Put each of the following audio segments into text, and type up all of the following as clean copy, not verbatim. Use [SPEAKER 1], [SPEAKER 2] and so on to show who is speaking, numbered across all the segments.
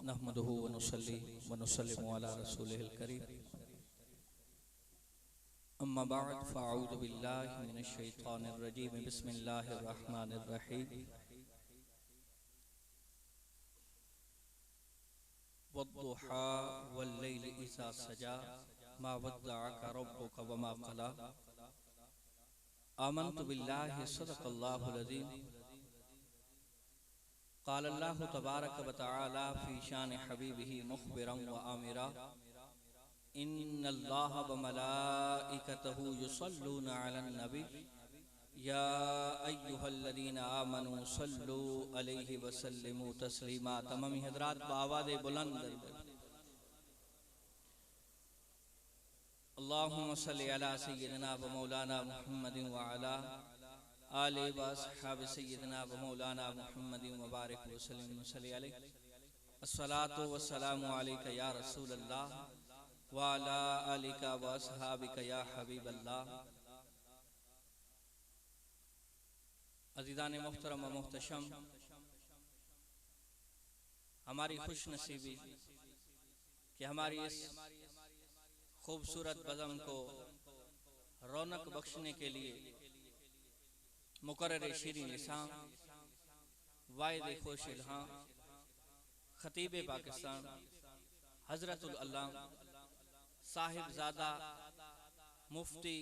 [SPEAKER 1] नहमदुहु व नुसल्ली व नुसल्लिमु अला रसूलिहिल करीम अम्मा बअद फ़अऊज़ु बिल्लाहि मिनश शैतानिर रजीम बिस्मिल्लाहिर रहमानिर रहीम वद्दुहा वल्लैलि इज़ा सजा मा वद्दअका रब्बुका वमा क़ला आमन्तु बिल्लाहि सदक़ल्लाहुल अज़ीम क़ाल अल्लाहु तबारक व तआला फ़ी शान हबीबिही मुख़बिरन व आमिरा इन्नल्लाहा व मलाइकतहु युसल्लूना अलन नबी या अय्युहल्लज़ीना आमनू सल्लू अलैहि व सल्लिमू तस्लीमा। तमाम हज़रात बावाज़े बुलंद अल्लाहुम्मा सल्लि अला सय्यिदिना व मौलाना मुहम्मदिन व अला आले व अस्हाबि सय्यिदिना व मौलाना मुहम्मदिन व बारिक व सल्लिम सल्ली अलैहि अस्सलातु वस्सलामु अलैका या रसूलल्लाह व अला आलिका व अस्हाबिका या हबीबल्लाह। अज़ीज़ान मुहतरम व मुहतशम, हमारी खुश नसीबी कि हमारी इस खूबसूरत बज़म को रौनक बख्शने के लिए मुकर्रर शीरीं लिसान वाइद खुश इल्हां खतीब पाकिस्तान हज़रतुल अल्लामा साहिबजादा मुफ्ती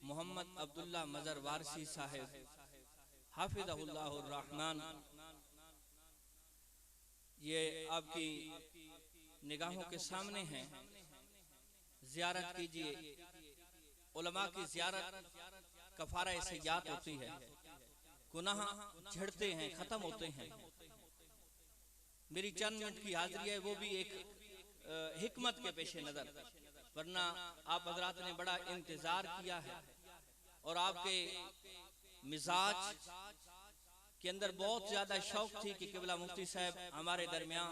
[SPEAKER 1] मोहम्मद अब्दुल्ला मज़र वारसी साहिब हाफिज़हुल्लाहुर रहमान, ये आपकी निगाहों के सामने हैं। ज़ियारत कीजिए। उलमा की ज़ियारत कफ़ारा सय्यात होती है, गुनाह झड़ते हैं, ख़त्म होते हैं। मेरी चंद मिनट की हाज़िरी है, वो भी एक हिकमत के पेश नज़र, वरना आप हज़रात ने बड़ा इंतज़ार किया है और आपके मिजाज के अंदर बहुत ज़्यादा शौक थी कि क़िबला मुफ्ती साहब हमारे दरमियान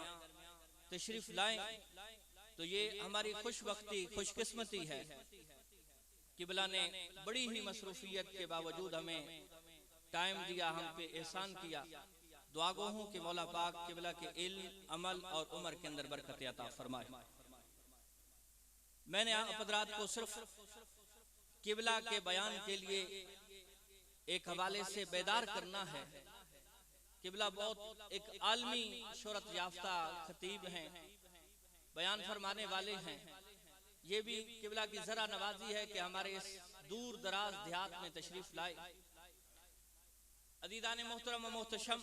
[SPEAKER 1] तशरीफ़ लाएं। तो ये हमारी खुशबख्ती खुशकिस्मती है। क़िबला ने बड़ी ही मसरूफियत के बावजूद हमें टाइम दिया, हम पे एहसान किया। दुआ गो हूँ कि मौला पाक क़िबला के इल्म, अमल और उम्र के अंदर बरकत अता फरमाए। मैंने आप हज़रात को सिर्फ क़िबला के बयान के लिए एक हवाले से बेदार करना है। क़िबला बहुत एक आलमी शोहरत याफ्ता खतीब हैं, बयान फरमाने वाले हैं। ये भी क़िबला की ज़रा नवाजी है कि हमारे इस दूर दराज देहात में तशरीफ लाए। अज़ीज़ान मोहतरम व मोहतशम,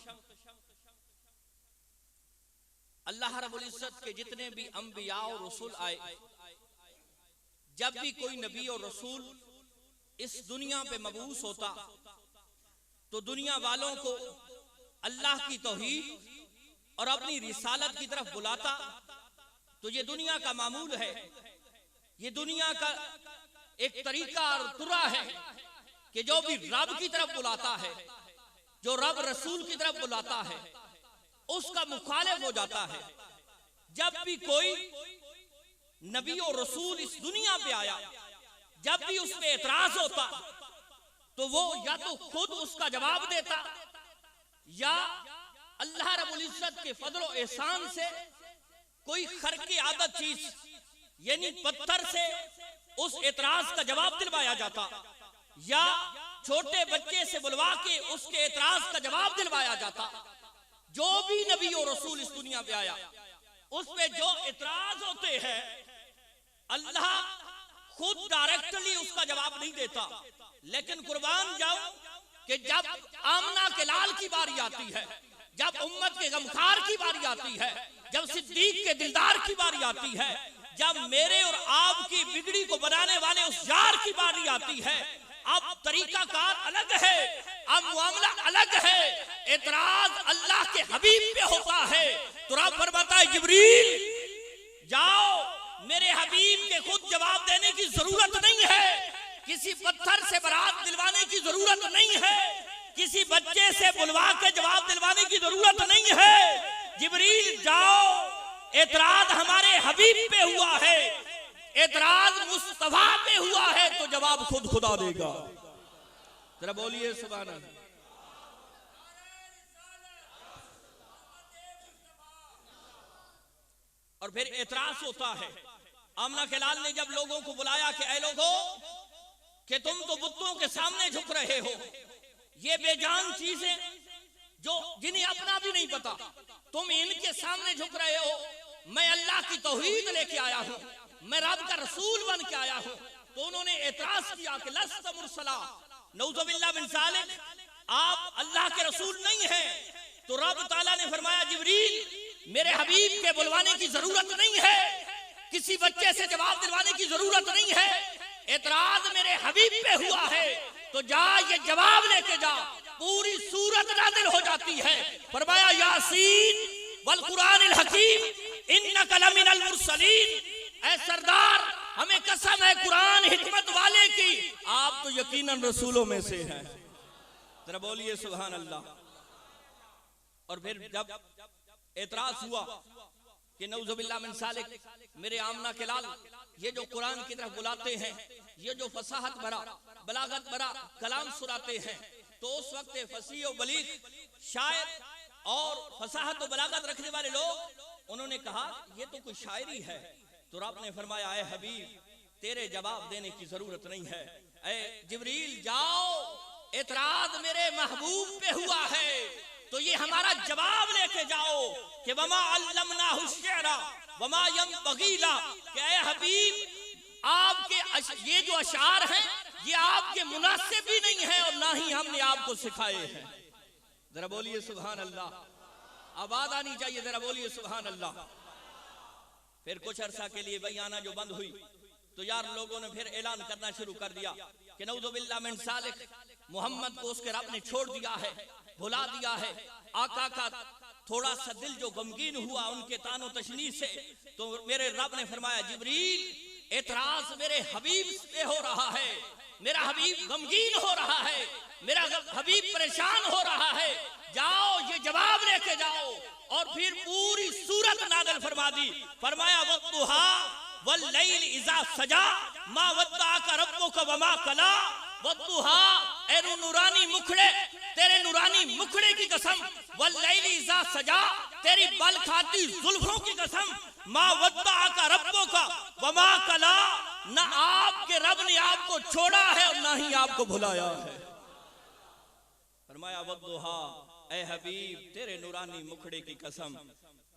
[SPEAKER 1] अल्लाह रब्बुल इज़्ज़त के जितने भी अंबिया और रसूल आए, जब भी कोई नबी और रसूल इस दुनिया पे मबूस होता तो दुनिया वालों को अल्लाह की तौहीद और अपनी रिसालत की तरफ बुलाता। तो ये दुनिया का मामूल है, ये दुनिया का एक तरीका और तुरा है कि जो भी रब की तरफ बुलाता है, जो रब रसूल की तरफ बुलाता है, उसका मुखालिफ हो जाता है। जब भी कोई नबी और रसूल इस दुनिया पे आया, जब भी उस पे एतराज होता तो वो या तो खुद उसका जवाब देता या अल्लाह रब्बुल इज़्ज़त के फजल और एहसान से कोई खर्के आदत चीज यानी पत्थर से उस एतराज का जवाब दिलवाया जाता, या छोटे बच्चे से बुलवा के उसके एतराज का जवाब दिलवाया जाता। जो भी नबी और रसूल इस दुनिया पे आया, उस पे जो एतराज होते हैं, अल्लाह खुद डायरेक्टली उसका जवाब नहीं देता। लेकिन कुर्बान जाऊं कि जब आमना के लाल की बारी आती है, जब उम्मत के गमखार की बारी आती है, जब सिद्दीक के दिलदार की बारी आती है, जब मेरे और आपकी बिगड़ी को बनाने वाले उस यार की बारी आती है, अब तरीकाकार अलग है, अब मामला अलग है। एतराज अल्लाह के हबीब पे होता है तो रब फरमाता है जिब्रील जाओ, मेरे हबीब के खुद जवाब देने की जरूरत नहीं है, किसी पत्थर से बरात दिलवाने की जरूरत नहीं है, किसी बच्चे से बुलवा के जवाब दिलवाने की जरूरत नहीं है। जिब्रील जाओ, एतराज हमारे हबीब पे हुआ है, एतराज मुस्तफा पे हुआ है, तो जवाब खुद खुदा देगा। जरा बोलिए सुभान अल्लाह। और फिर एतराज होता है। आमना के लाल ने जब लोगों को बुलाया कि ऐ लोगों, कि तुम तो बुतों के सामने झुक रहे हो, ये बेजान चीजें जो जिन्हें अपना भी नहीं पता, तुम इनके सामने झुक रहे हो। मैं अल्लाह की तौहीद लेके आया हूं, मैं रब का रसूल बन के आया हूं। तो उन्होंने एतराज किया कि लस्त मुरसला, नऊजुबिल्लाह मिन ज़ालिक, आप अल्लाह के रसूल नहीं है। तो रब ताला ने फरमाया, जिब्रील मेरे हबीब के बुलवाने की जरूरत नहीं है, किसी बच्चे से जवाब दिलवाने की जरूरत नहीं है, एतराज मेरे हबीब पे हुआ है, तो जा ये जवाब लेके जा। पूरी सूरत नाज़िल हो जाती है। फरमाया यासीन वल कुरानिल हकीम इन्नका लमिनल मुरसलीन, ऐ सरदार हमें कसम है कुरान हिकमत वाले की, आप तो यकीनन रसूलों में से हैं। जरा बोलिए सुभान अल्लाह। और फिर जब एतराज हुआ कि नऊजुबिल्लाह मिन ज़ालिक, मेरे आमना के लाल ये जो कुरान की तरफ बुलाते हैं, ये जो फसाहत भरा बलागत भरा कलाम सुनाते हैं, तो उस वक्त फसीह और बलीग शायर और फसाहत और बलागत रखने वाले लोग उन्होंने कहा ये तो कोई शायरी है। तो रब ने फरमाया, ऐ हबीब तेरे जवाब देने की जरूरत नहीं है, ऐ जिब्रील जाओ, एतराज मेरे महबूब पे हुआ है, तो ये हमारा जवाब लेके जाओ कि वमा अल्लमनाहु शिअरा वमा यंबगी ला, कि ऐ हबीब आपके ये जो अशार हैं ये आपके मुनासिब भी नहीं है और ना ही हमने आपको सिखाए हैं। जरा बोलिए सुभान अल्लाह। आवाज आनी चाहिए, जरा बोलिए सुभान अल्लाह। फिर कुछ अरसा के लिए बयाना जो बंद हुई, तो यार लोगों ने फिर ऐलान करना शुरू कर दिया कि नऊजुबिल्लाह मिन ज़ालिक, मोहम्मद को उसके रब ने छोड़ दिया है, भुला दिया है। आका का थोड़ा सा दिल जो गमगीन हुआ उनके तानो तशनी से, तो मेरे रब ने फरमाया, जिब्रील एतराज मेरे हबीब पे हो रहा है, मेरा हबीब गमगीन हो रहा है, मेरा हबीब परेशान हो रहा है, जाओ ये जवाब लेके जाओ। और फिर पूरी सूरत नाज़िल फरमा दी। फरमाया वद्दुहा वल्लैल इज़ा सजा मा वद्दाका रब्बुका वमा कला, वद्दुहा ए नूरानी मुखड़े, तेरे नूरानी मुखड़े की कसम, वल्लैल इज़ा सजा तेरी बल खाती जुल्फों की कसम, मा वद्दाका रब्बुका वमा कला, ना आपके रब ने आपको छोड़ा है और ना ही आपको भुलाया है। फरमाया वद्दुहा, ऐ हबीब तेरे नूरानी मुखड़े की कसम।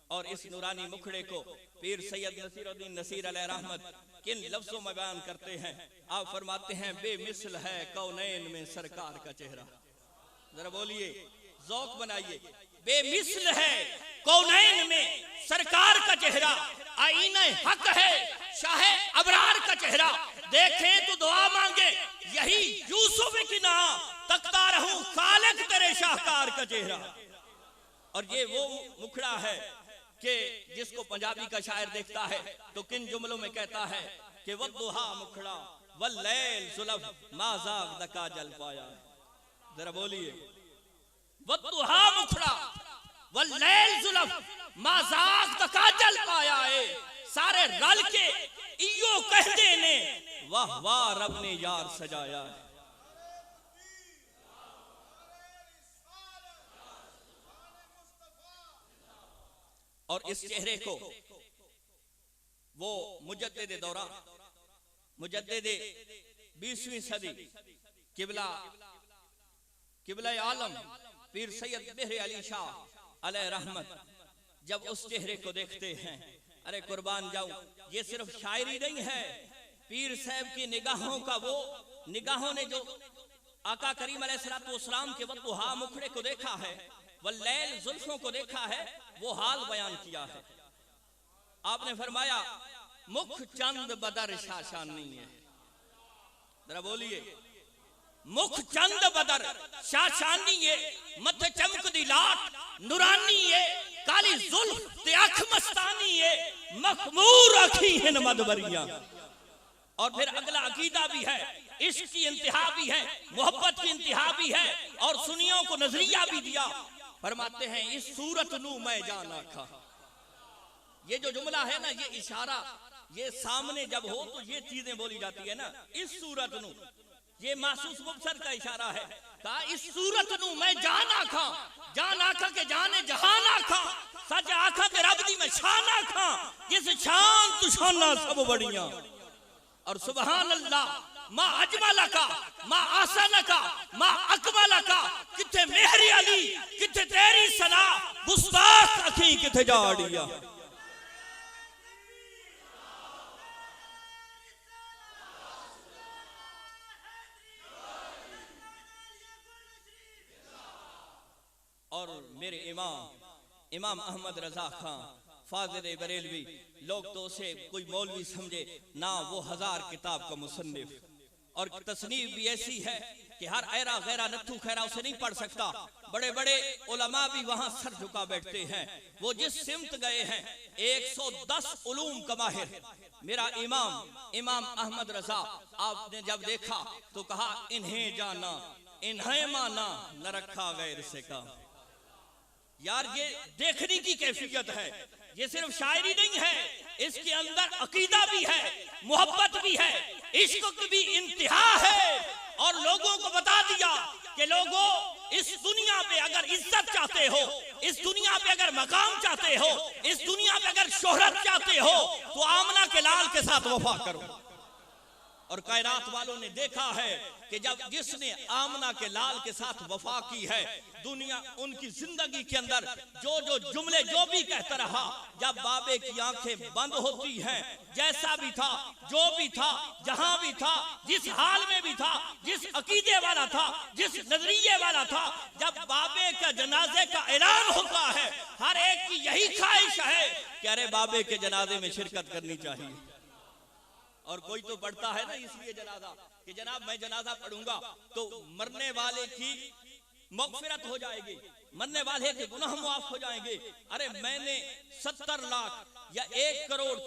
[SPEAKER 1] और इस नूरानी मुखड़े को पीर सैयद नसीरुद्दीन नसीर अलैहि रहमत किन लफ्जों में बयान करते हैं? आप फरमाते हैं, बेमिसल है कौनैन में सरकार का चेहरा। जरा बोलिए, ज़ौक़ बनाइए। बेमिसल है कौनैन में सरकार का चेहरा, आईने हक है शाहे अबरार का चेहरा, देखें तो दुआ मांगे यही यूसुफ की ना, तकता रहूं खालिक तेरे शाहकार का चेहरा। और ये वो मुखड़ा है कि जिसको पंजाबी का शायर देखता है तो किन जुमलों में कहता है कि वद्दुहा मुखड़ा वल्लैल जुल्फ मा ज़ाग दका जल पाया। जरा बोलिए, वद्दुहा मुखड़ा वल्लैल जुल्फ मा ज़ाग दका जल पाया है, सारे रल के इयो कहते ने वाह वाह रब ने यार सजाया है। और इस चेहरे को वो मुजद्दिद दौरा, मुजद्दिद 20वीं सदी, किबला आलम पीर सैयद मेहर अली शाह अलैहि रहमत, जब उस चेहरे को देखते हैं, अरे कुर्बान जाऊं, ये सिर्फ शायरी नहीं है, पीर साहब की निगाहों का वो निगाहों ने जो आका करीम अलैहिस्सलाम के वद्दुहा मुखड़े को देखा है, वल्लैल जुल्फों को देखा है, वो हाल बयान किया है। आपने फरमाया मुख चंद बदर शाशानी है। जरा बोलिए, मुख चंद बदर शाशानी है, मथे चमक दी लाट नूरानी है, काली जुल्फ ते अख मस्तानी है, मखमूर अखी हिन मदबरियां। और फिर अगला अकीदा भी है, इश्क की इंतहा भी है, मोहब्बत की इंतहा भी है, और सुनियों को नजरिया भी दिया। फरमाते हैं इस सूरत नू मैं जाना खा। ये जो जुमला है ना, ये इशारा, ये सामने जब हो तो ये चीजें बोली जाती है ना, इस सूरत नू, ये महसूस मुबसर का इशारा है। कहा इस सूरत नू मैं जाना खा, जान आखा के जाने जहान आखा, सच आखा के रब दी मैं शाना खां जिस शान तू शाना सब बढ़िया। और सुभान अल्लाह माँ अजमला का माँ आसाना का माँ अकमला का किथे मेहरी अली किथे तेरी सना गुस्ताख अखी किथे जाड़िया। और मेरे इमाम अहमद रजा खां फाज़िल बरेलवी, लोग तो उसे कोई मौलवी समझे ना, वो 1000 किताब का मुसन्निफ। और तसनीफ भी ऐसी है कि हर ऐरा गैरा नत्थू खैरा उसे नहीं पढ़ सकता। बड़े बड़े उलमा भी वहां सर झुका बैठते हैं। वो जिस सिमत गए हैं 110 उलूम का माहिर मेरा इमाम अहमद रजा, आपने जब देखा तो कहा इन्हें जाना इन्हें माना न रखा गैर से का। यार ये देखने की कैफियत है, ये सिर्फ शायरी नहीं है, इसके अंदर अकीदा भी है, मोहब्बत भी है, इश्क की भी इंतहा है। और लोगों को बता दिया कि लोगों इस दुनिया पे अगर इज्जत चाहते हो, इस दुनिया पे अगर मकाम चाहते हो, इस दुनिया पे अगर शोहरत चाहते हो तो आमना के लाल के साथ वफा करो। और कायनात वालों ने देखा है कि जब जिसने आमना के लाल के साथ वफा की है, दुनिया उनकी जिंदगी के अंदर जो जुमले जो भी कहता रहा, जब बाबे की आंखें बंद होती हैं, जैसा भी था जो भी था जहां भी था जिस हाल में भी था, जिस अकीदे वाला था, जिस नजरिए वाला था, जब बाबे का जनाजे का ऐलान होता है हर एक की यही ख्वाहिश है कि अरे बाबे के जनाजे में शिरकत करनी चाहिए। और कोई तो पढ़ता है ना इसलिए जनाजा कि जनाब मैं जनाजा पढ़ूंगा तो मरने वाले की मगफिरत हो जाएगी, मरने वाले के गुनाह माफ हो जाएंगे। अरे मैंने 70 लाख या 1 करोड़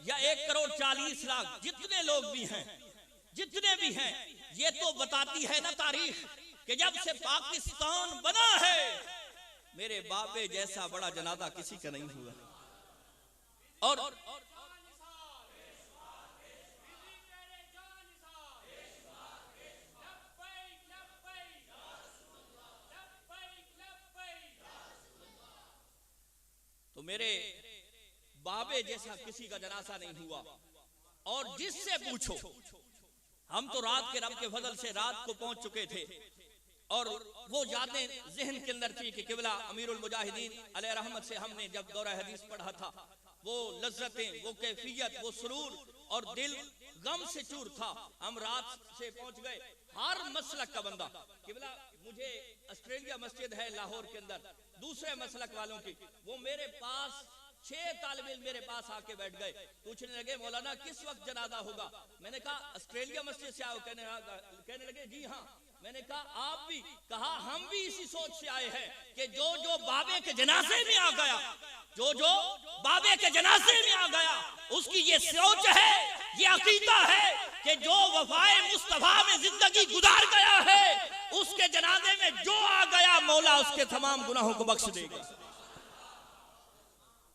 [SPEAKER 1] या 1 करोड़ 40 लाख जितने लोग भी हैं, जितने भी हैं, ये तो बताती है ना तारीख कि जब से पाकिस्तान बना है मेरे बाबे जैसा बड़ा जनाजा किसी का नहीं हुआ। और तो मेरे बाबे जैसा किसी का जनाजा नहीं हुआ। और जिससे पूछो, हम तो रात के रब के फजल से रात को पहुंच चुके थे और वो यादें ज़हन के अंदर थी कि किबला अमीरुल मुजाहिदीन अलैहि रहमत से हमने जब दौरा हदीस पढ़ा था, वो लज्जतें, वो कैफियत, वो सुरूर और दिल गम से चूर था। हम रात से पहुंच गए, हर मसलक का बंदा, किबला मुझे ऑस्ट्रेलिया मस्जिद है लाहौर के अंदर, दूसरे मसलक वालों की, वो मेरे पास 6 तालिब इल्म मेरे पास आके बैठ गए, पूछने लगे मौलाना किस वक्त जनाजा होगा। मैंने कहा ऑस्ट्रेलिया मस्जिद से आओ, कहने लगे जी हाँ। मैंने कहा आप भी, कहा हम भी इसी सोच से आए हैं कि जो बाबे के जनाजे में आ गया, जो बाबे के जनाजे में आ गया, उसकी ये सोच है, ये अकीदा है कि जो वफाए मुस्तफा में जिंदगी गुजार गया है, उसके जनाजे में जो आ गया मौला उसके तमाम गुनाहों को बख्श देगा।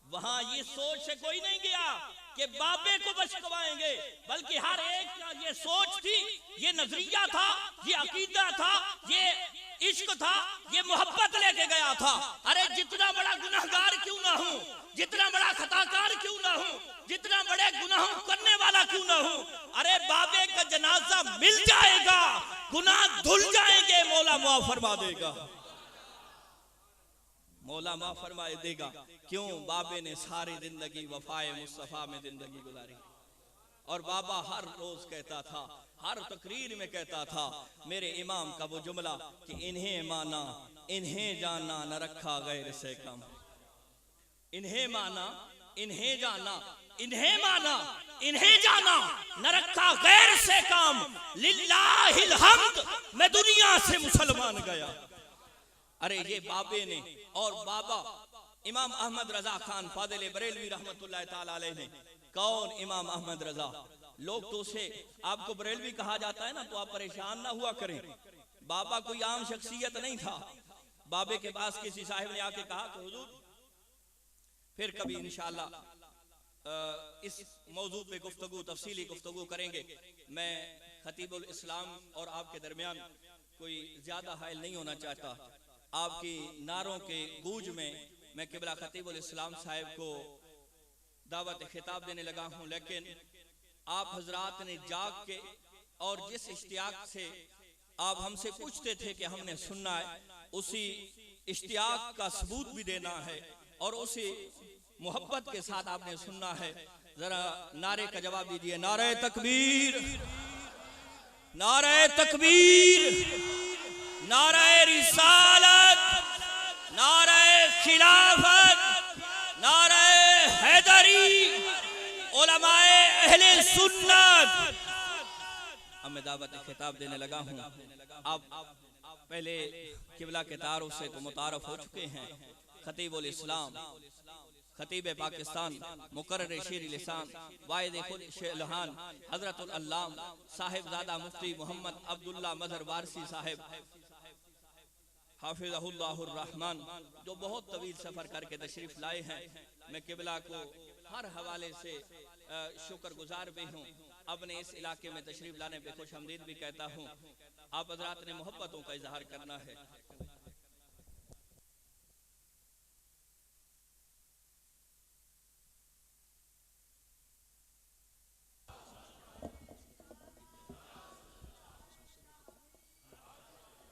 [SPEAKER 1] वहां ये सोच से कोई नहीं गया कि बाबे को बचकवाएंगे, बल्कि हर एक का ये सोच थी, ये नजरिया था, ये अकीदा था, ये इश्क था, ये मोहब्बत लेके गया था। अरे जितना बड़ा गुनाहगार क्यों ना हूं, जितना बड़ा खताकार क्यों ना हूं, जितना बड़े गुनाह करने वाला क्यों ना हूं, अरे बाबे का जनाजा मिल जाएगा, गुनाह धुल जाएंगे, मौला माफ फरमा देगा, मौला माफ फरमाए देगा। क्यों? बाबे ने सारी जिंदगी वफाए मुस्तफा में जिंदगी गुजारी। और बाबा हर रोज कहता था, हर तकरीर में कहता था, मेरे इमाम का वो जुमला कि इन्हें माना इन्हें जाना न रखा गैर से कम। इन्हें माना इन्हें जाना, इन्हें माना इन्हें जाना, न रखा गैर से काम, लिल्लाहिल हम्द, मैं दुनिया से मुसलमान गया। अरे ये बाबे ने, और बाबा इमाम अहमद रजा खान फादिल बरेलवी रहमतुल्लाह ताला अलैह ने, कौन इमाम अहमद रजा, लोग तो उसे आपको बरेलवी कहा जाता है ना तो आप परेशान ना हुआ करें, बाबा कोई आम शख्सियत नहीं था। बाबे के पास किसी साहिब ने आके कहा कि हुजूर फिर कभी इंशाअल्लाह इस मौजू पे गुफ्तगू तफसीली गुफ्तगू करेंगे। मैं खतीबुल इस्लाम और आपके दरमियान कोई ज्यादा हायल नहीं होना चाहता। आपकी नारों के गूंज में मैं किबला खतीबुल इस्लाम साहिब को दावत खिताब देने लगा हूँ, लेकिन आप हजरात ने जाग के और जिस इश्तियाक से आप हमसे पूछते थे कि हमने सुनना है, उसी इश्तियाक का सबूत भी देना है और उसी मोहब्बत के साथ आपने सुनना है। जरा नारे का जवाब दीजिए, नारे तकबीर, नारे तकबीर, नारे रिसालत, नारे खिलाफत, नारे हैदरी, उलमाए अहले सुन्नत। अब मैं दावत खिताब देने लगा हूँ। अब पहले किबला के तारुफ से तो मुतारफ हो चुके हैं। खतीबुल इस्लाम, खतीब पाकिस्तान, मुकर्रर शेर लिसान, वाइद खुलहान, हजरतुल अल्लाम साहिबजादा मुफ्ती मोहम्मद अब्दुल्ला मजहर वारसी साहिब हाफिज़हुल्लाहुर रहमान, जो बहुत तवील सफ़र करके तशरीफ़ लाए हैं। मैं किबला को हर हवाले से शुक्रगुजार भी हूँ। अपने इस इलाके में तशरीफ़ लाने पे खुश आमदीद भी कहता हूँ। आप हज़रात ने मोहब्बतों का इजहार करना है।